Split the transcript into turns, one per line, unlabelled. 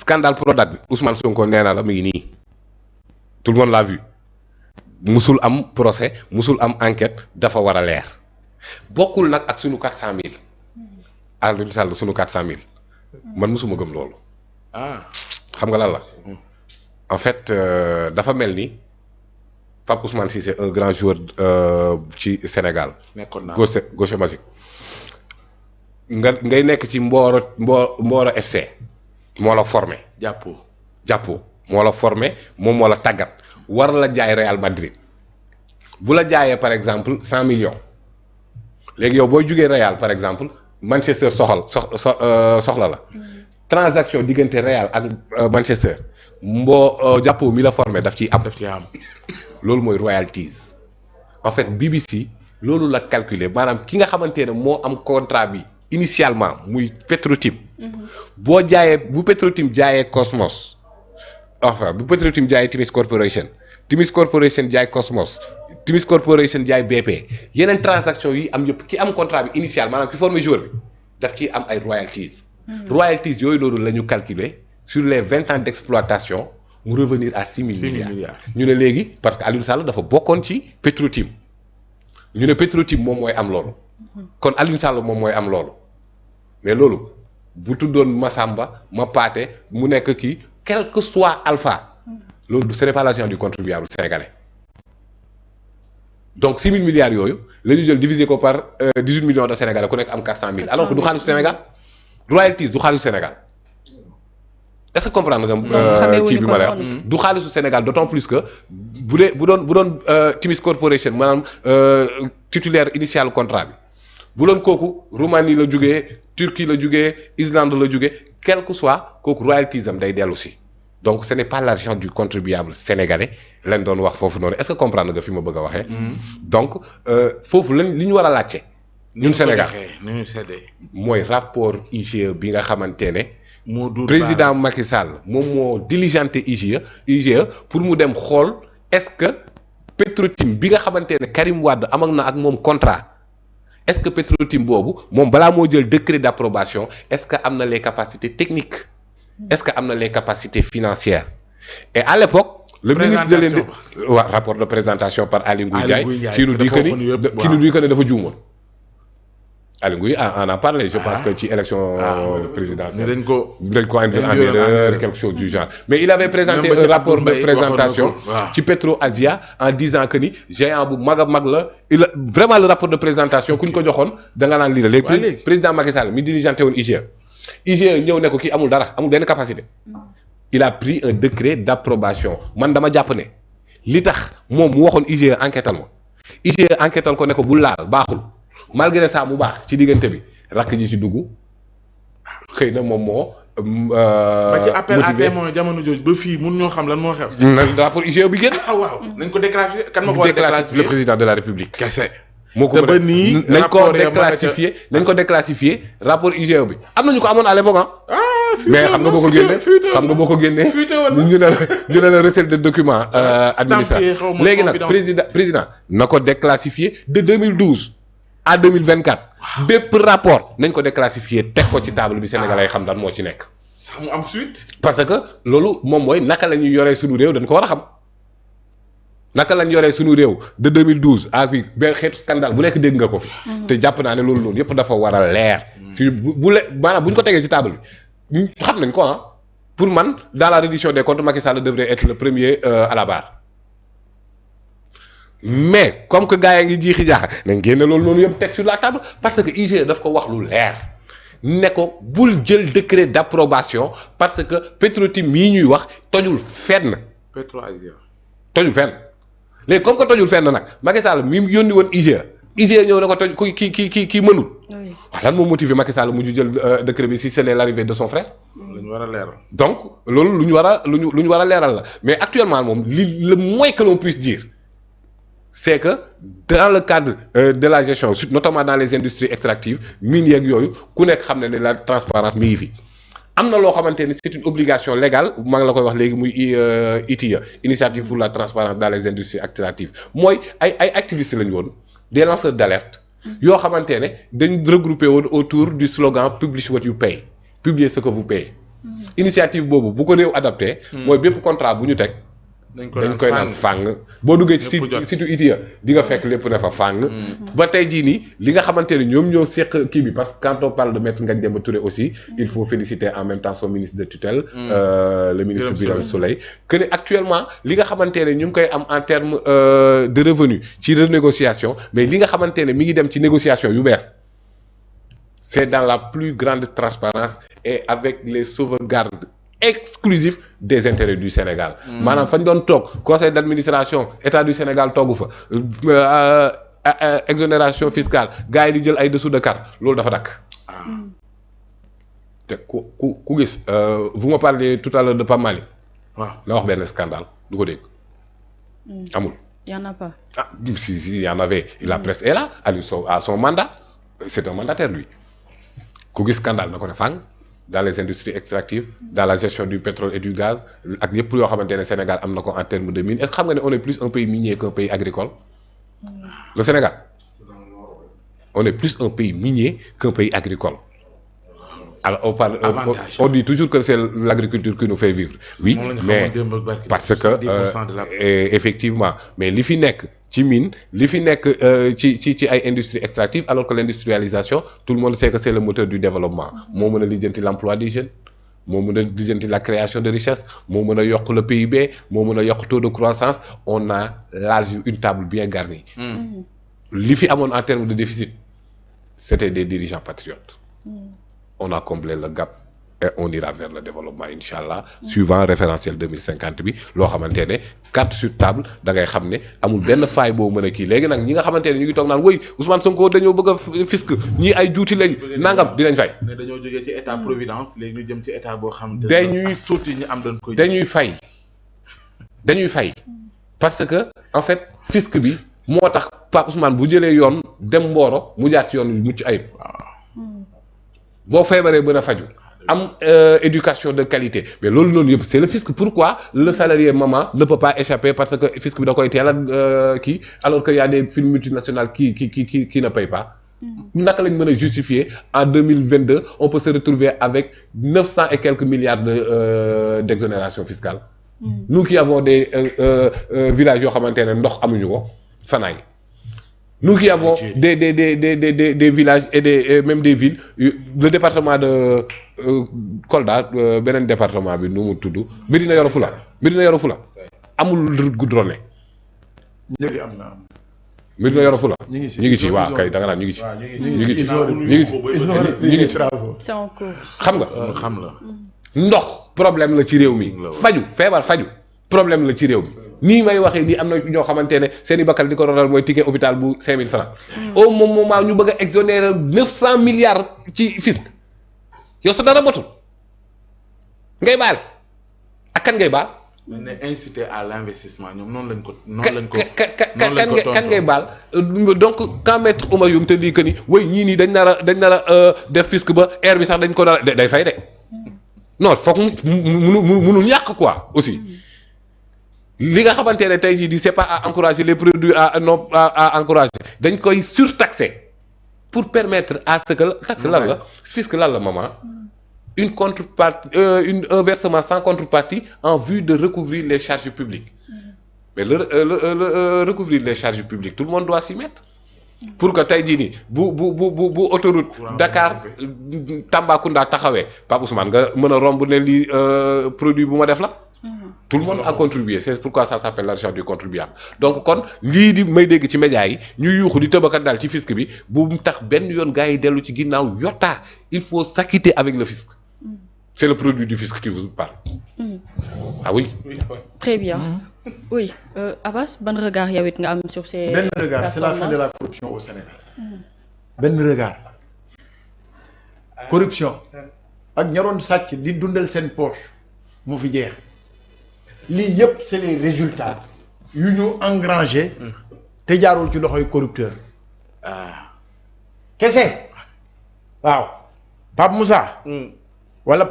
scandale Prodac bi Ousmane Sonko nee na la mu ngi nii tout le monde l'a vu musul am procès musul am enquête dafa war a leer bokkul nag ak sunu 400000 Aliou Sall sunu 400000 man musuma gëm loolu. xam nga lan la. en fait dafa mel ni Pape Ousmane Cissé un grand joueur ci Sénégal.
nekkoon naa
gauche magique. ngay nekk ci Mboro FC. moo la formé. jàppoo moo la formé moom moo la tàggat war la jaay Real Madrid bu la jaayee par exemple 100 millions léegi yow booy jugee Real par exemple Manchester soxla la. transaction diggante Real ak Manchester jàppoo mi la formé daf ciy am. loolu mooy royalties en fait BBC loolu la calculer maanaam ki nga xamante ne moo am contrat bi initialement muy Petro-Tim. boo jaayee bu Petro-Tim jaayee Cosmos enfin bu Petro-Tim jaayee Timis Corporation jaay Cosmos Timis Corporation jaay BP yeneen transaction yi am yëpp ki am contrat bi initial maanaam ki formé joueur bi daf ciy am ay royalties. royalties yooyu loolu la ñu calculer sur les 20 ans d'exploitation mu revenir à 6 000 milliards. ñu ne léegi parce que Aliou Sall dafa bokkoon ci Petro-Tim ñu ne Petro-Tim moom mooy am loolu. kon Aliou Sall moom mooy am loolu mais loolu bu tuddoon Massamba ma paate mu nekk kii quel que soit alpha loolu ce n'est pas l'argent du contribuable sénégalais donc 6 000 milliards yooyu la ñu jël diviser ko par 18 millions de sénégalais ku nekk am 400 000 alors que du xaalisu Sénégal royalties du xaalisu Sénégal est-ce que comprendre nga kii bi ma lay wax du xaalisu Sénégal d'autant plus que bu doon Timis Corporation maanaam titulaire initial contrat bi bu doon kooku Roumanie la jógee Turquie la jógee Islande la jógee quel que soit kooku royalties am day dellu si donc ce n'est pas l'argent du contribuable sénégalais lañ doon wax foofu noonu est-ce que comprendre nga fi ma bëgg a waxee. donc foofu li ñu war a laajte. ñun Sénégal mooy rapport IGE bi nga xamante ne. président Macky Sall moom moo diligenté IGE pour mu dem xool est-ce que Petro-Tim bi nga xamante ne Karim Wade am na ak moom contrat est-ce que Petro-Tim boobu moom balaa moo jël décret d'approbation est-ce que am na les capacités techniques est-ce que am na les capacités financières et à l'époque le ministre de rapport de présentation par Aly Ngouille Ndiaye qui nous dit que ne dafa juumoon Aly Ngouille en a parlé je pense que ci élection présidentielle dañ ko indi en erreur quelque chose du genre mais il avait présenté un rapport de présentation ci Petro Asia en disant que ni géant bu mag a mag la vraiment le rapport de présentation ku ñu ko joxoon da nga naan lii la léegi président Macky Sall mi dirigeanté woon IGE ñëw ne ko kii amul dara amul benn capacité il a pris un décret d'approbation man dama jàpp ne li tax moom mu waxoon IGE enquêtal ko ne ko bul laal baaxul malgré ça mu baax ci diggante bi rakk ji ci dugg xëy na moom moo.
ba ci appel à témoin jamono jooju ba fii mun ñoo xam lan moo xew.
rapport IGE bi génn.
waaw nañ ko déclassifier kan ma ko war a déclassifier
le président de la République.
kese.
moo ko nañ ko déclassifier rapport IGE bi am na ñu ko amoon à l'époque mais xam nga boo ko génnee ñu ne la recette de document administratif léegi nag président na ko déclassifier de 2012 à 2024 bépp rapport nañ ko déclassifier teg ko ci table bi Sénégalais yi xam daan moo ci nekk
sax mu am suite
parce que loolu moom mooy naka la ñuy yoree suñu réew dañ ko war a xam naka lañ yoree suñu réew de 2012 ak fi benn xeetu scandale bu nekk dégg nga ko fi te jàpp naa ne loolu yëpp dafa war a leer si maanaam bu ñu ko tegee ci table bi xam nañ ko pour man dans la reddition des comptes Macky Sall devrait être le premier à la barre mais comme que gars yi ngi jiixi jaaxa nañ génne loolu noonu yëpp teg sur la table parce que IGE daf ko wax lu leer ne ko bul jël décret d'approbation parce que Petro-Tim mii ñuy wax tojul fenn.
Petro Asia
tojul fenn léegi comme que tojul fenn nag Macky Sall mi yónni woon IGE ñëw na ko toj kii mënul. waaw lan moo motivé Macky Sall mu jël décret bi si c'est l'arrivée de son frère.
lu ñu war a leeral. donc
loolu lu ñu war a leeral la mais actuellement moom le moins que l'on puisse dire. c'est que dans le cadre de la gestion notamment dans les industries extractives mines yeeg yooyu ku nekk xam ne la transparence mi ngi fi am na loo xamante ni c'est une obligation légale maa ngi la koy wax léegi muy ITIE initiative pour la transparence dans les industries extractives mooy ay activistes lañu woon des lanceurs d'alerte yoo xamante ne dañ regroupé woon autour du slogan publish what you pay publier ce que vous payez initiative boobu bu ko réew adapté. mooy bépp contrat bu ñu teg. dañ koy naan fàng boo duggee ci site ITIE di nga fekk lépp ne fa fàng. ba tey jii nii li nga xamante ne ñoom ñoo seq kii bi parce que quand on parle de Maître Ngagne Demba Touré aussi il faut féliciter en même temps son ministre de tutelle. Le ministre Birame Souleye que ne actuellement li nga xamante ne ñu ngi koy am en terme de revenu ci renégociation mais li nga xamante ne mi ngi dem ci négociation yu bees c'est dans la plus grande transparence et avec les sauvegardes exclusif des intérêts du Sénégal. maanaam fañ doon toog conseil d'administration état du Sénégal toogu fa exonération fiscale gars yi di jël ay dessous de carte loolu dafa dakk te ku gis vous me parlez tout à l'heure de Pape Malick. waaw na wax benn scandale du ko dégg. amul.
y en a pas.
ah si y en avait la presse est là Aliou Sow a son mandat c'est un mandataire lui ku gis scandale na ko ne fang. dans les industries extractives dans la gestion du pétrole et du gaz ak yëpp yoo xamante ne Sénégal am na ko en termes de mine est-ce que xam nga ne on est plus un pays minier qu'un pays agricole le Sénégal on est plus un pays minier qu'un pays agricole alors on dit toujours que c'est l'agriculture qui nous fait vivre oui mais parce que effectivement mais li fi nekk ci mine li fi nekk ci ay industries extractives alors que l'industrialisation tout le monde sait que c'est le moteur du développement moo mën a lijjanti l'emploi des jeunes moo mën a lijjanti la création de richesse moo mën a yokk le PIB moo mën a yokk taux de croissance on a large une table bien garnie li fi amoon en termes de déficit c'était des dirigeants patriotes on a comblé le gap et on ira vers le développement inchallah suivant référentiel 2050 bi loo xamante ne carte sur table da ngay xam ne amul benn faille boo mën a kii léegi nag ñi nga xamante ne ñu ngi toog naan woy Ousmane Sonko dañoo bëgg a fisc ñii ay juuti lañ nangam dinañ fay.
mais dañoo jógee ci état providence léegi ñu jëm ci état boo xam ne
dañuy
tuuti ñu am dañ koy
dañuy fay parce que en fait fisc bi moo tax Pape Ousmane bu jëlee yoon dem Mboro mu jaar ci yoon yu mucc ayib boo feebaree mën a faju am éducation de qualité mais loolu noonu yëpp c'est le fisc pourquoi le salarié maman ne peut pas échapper parce que fisc bi da koy teel a kii alors que y a des firmes multinationales qui ne payent pas naka lañ mën a justifier en 2022 on peut se retrouver avec 900 et quelques milliards d'exonération fiscale nous qui avons des villages yoo xamante ne ndox amuñu ko Fanaay nous qui avons des villages et même des villes le département de Kolda beneen département bi nu mu tudd Médina Yoro Foulah amul route goudronnée.
léegi am na.
Médina Yoro Foulah.
ñu
ngi ci waaw kay da nga naan ñu ngi ci. ñu ngi ci
c'est en cours.
xam nga
xam la.
ndox problème la ci réew mi. feebar faju problème la ci réew mi. nii may waxee nii am na ñoo xamante ne seen i bakkal di ko rotal mooy ticket hôpital bu 5000 francs au moment ñu bëgg a exonérer 900 milliards ci fisc yow sa dara motul ngay baal ak kan ngay baal.
mais ne inciter à l'investissement ñoom noonu lañ ko.
kan ngay baal donc quand maître Oumar Youm te di que ni way ñii nii dañ nar a def fisc ba air bi sax dañ ko nar day fay de non foog mu munul ñàkk quoi aussi. li nga xamante ne tey jii di c'est pas à encourager les produits à encourager dañ koy surtaxer pour permettre à ce que taxe lan la fisc lan la maman une contrepartie un versement sans contrepartie en vue de recouvrir les charges publiques mais le recouvrir les charges publiques tout le monde doit s'y mettre pour que tey jii nii bu autoroute Dakar Tambacounda taxawee Pape Ousmane nga mën a romb ne lii produit bu ma def la. Tout le monde a contribué c'est pourquoi ça s'appelle l'argent du contribuable donc kon lii di may dégg ci médias yi ñuy yuuxu di tëbakat daal ci fisc bi bu mu tax benn yoon gars yi dellu ci ginnaaw yotta il faut s'acquitter avec le fisc c'est le produit du fisc qui vous parle ah oui
très bien oui Abass ban regard yow it nga am sur ces
benn regard c'est la fin de la corruption au Sénégal benn regard corruption ak ñaroon sàcc di dundal seen poche mu fi jeex lii yëpp c'est les résultats yu ñu engrangé te jaarul ci loxoy corrupteur kese waaw Pape Moussa wala